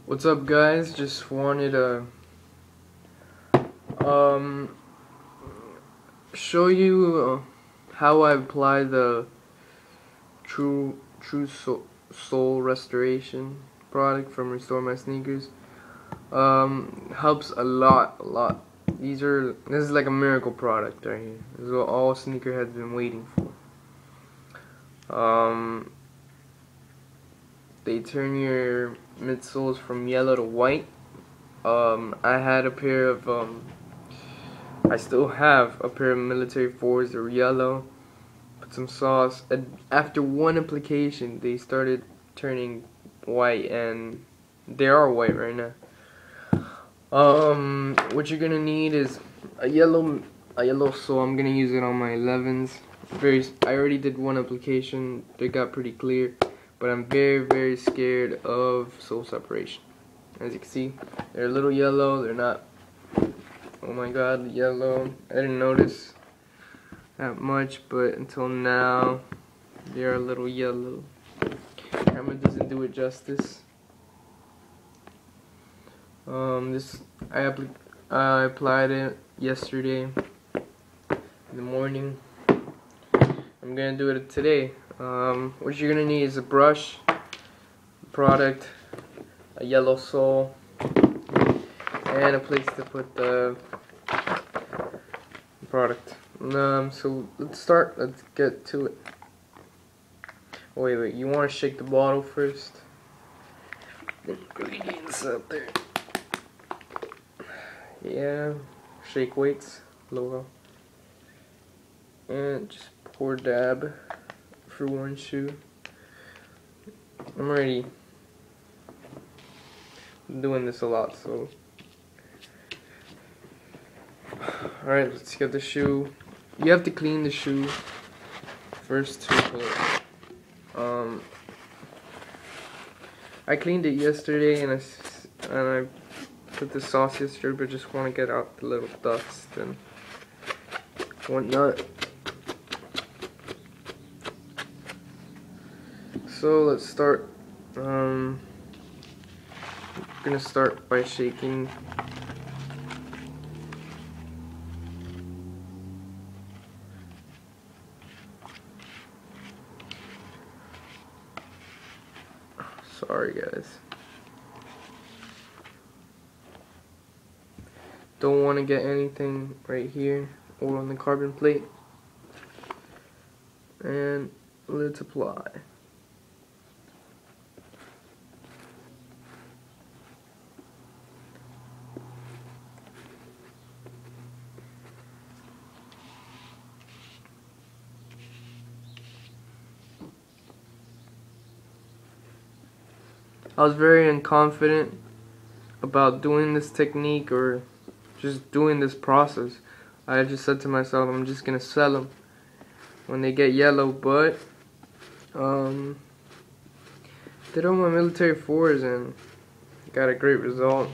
What's up, guys? Just wanted to um show you how I apply the True Soul Restoration product from Restore My Sneakers. Helps a lot. This is like a miracle product right here. This is what all sneakerheads been waiting for. They turn your midsoles from yellow to white. I had a pair of I still have a pair of military fours that were yellow. Put some sauce. And after one application, they started turning white, and they are white right now. What you're gonna need is a yellow sole. I'm gonna use it on my 11s. I already did one application. They got pretty clear, but I'm very scared of sole separation. As you can see, they're a little yellow. They're not. Oh my god, yellow. I didn't notice that much, but until now, they're a little yellow. Camera doesn't do it justice. I applied it yesterday in the morning. I'm gonna do it today. What you're gonna need is a brush, product, a yellow sole, and a place to put the product. So let's get to it. Oh, wait, you want to shake the bottle first? The ingredients out there. Yeah, shake weights logo. And just pour dab for one shoe. I'm already doing this a lot, so. Alright, let's get the shoe. You have to clean the shoe first to put it. I cleaned it yesterday and I put the sauce yesterday, but just want to get out the little dust and whatnot. So let's start. I'm gonna start by shaking. Sorry, guys. Don't want to get anything right here or on the carbon plate. And let's apply. I was very unconfident about doing this technique or just doing this process. I just said to myself, I'm just gonna sell them when they get yellow, but did all my military fours and got a great result.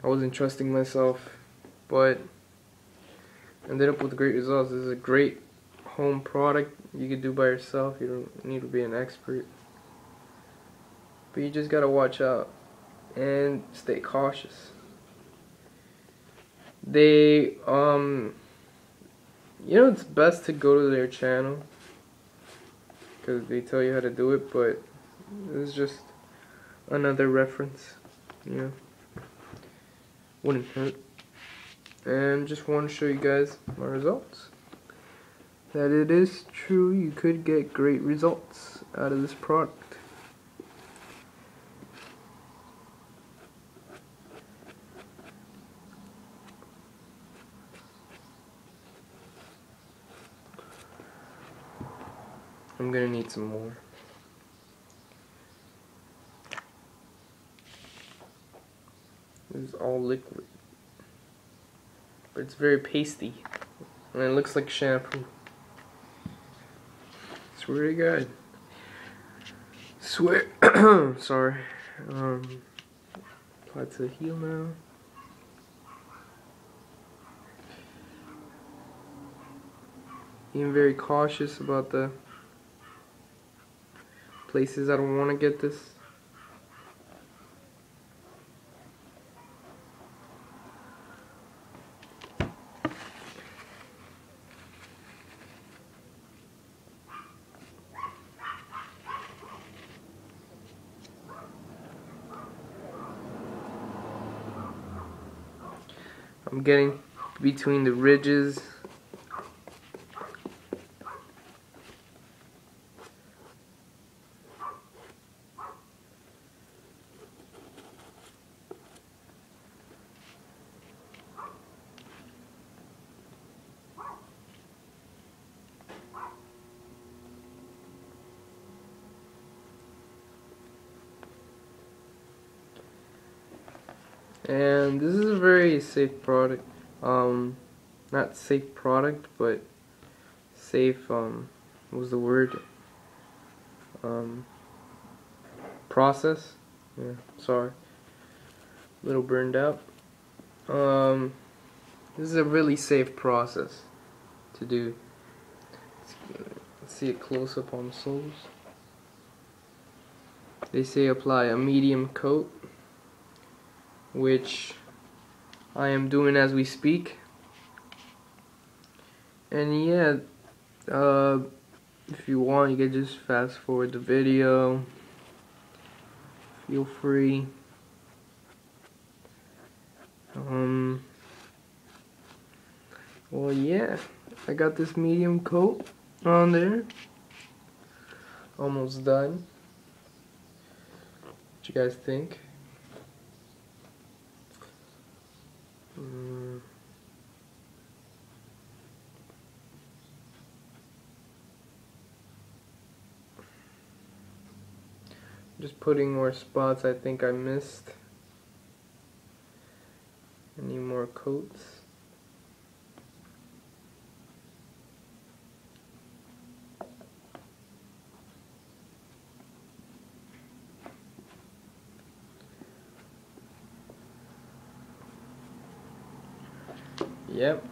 I wasn't trusting myself, but ended up with great results. This is a great home product you could do by yourself. You don't need to be an expert. But you just gotta watch out and stay cautious. They, it's best to go to their channel because they tell you how to do it, but this is just another reference, wouldn't hurt. And just want to show you guys my results. That it is true, you could get great results out of this product. I'm gonna need some more. This is all liquid, but it's very pasty, and it looks like shampoo. Swear to God. Swear. Sorry. Apply to the heel now. Being very cautious about the places I don't want to get this. I'm getting between the ridges. And this is a very safe product. Not safe product, but safe, what was the word? Process. Yeah, sorry. A little burned out. This is a really safe process to do. Let's see a close up on the soles. They say apply a medium coat, which I am doing as we speak. And yeah, if you want, you can just fast forward the video. Feel free. Well, yeah, I got this medium coat on there. Almost done. What you guys think? Just putting more spots I think I missed. I need more coats. Yep.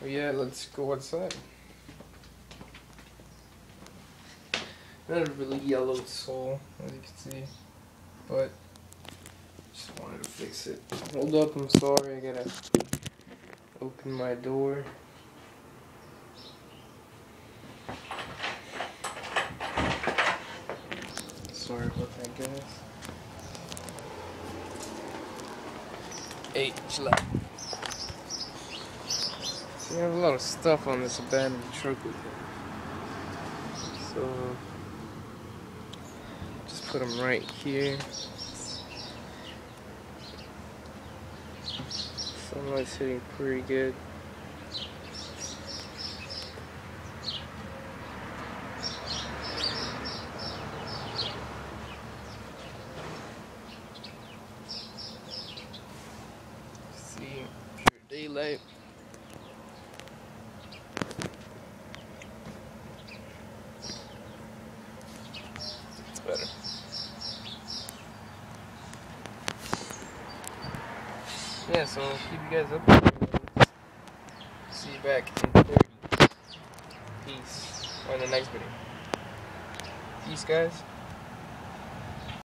Yeah, let's go outside. Not a really yellow sole, as you can see, but just wanted to fix it. Hold up, I'm sorry, I gotta open my door. Sorry about that, guys. Hey, chill out. See, I have a lot of stuff on this abandoned truck with me. So, just put them right here. Sunlight's hitting pretty good. See, pure daylight. It's better. Yeah, so I'll keep you guys up. See you back in 30. Peace. On the next video. Peace, guys.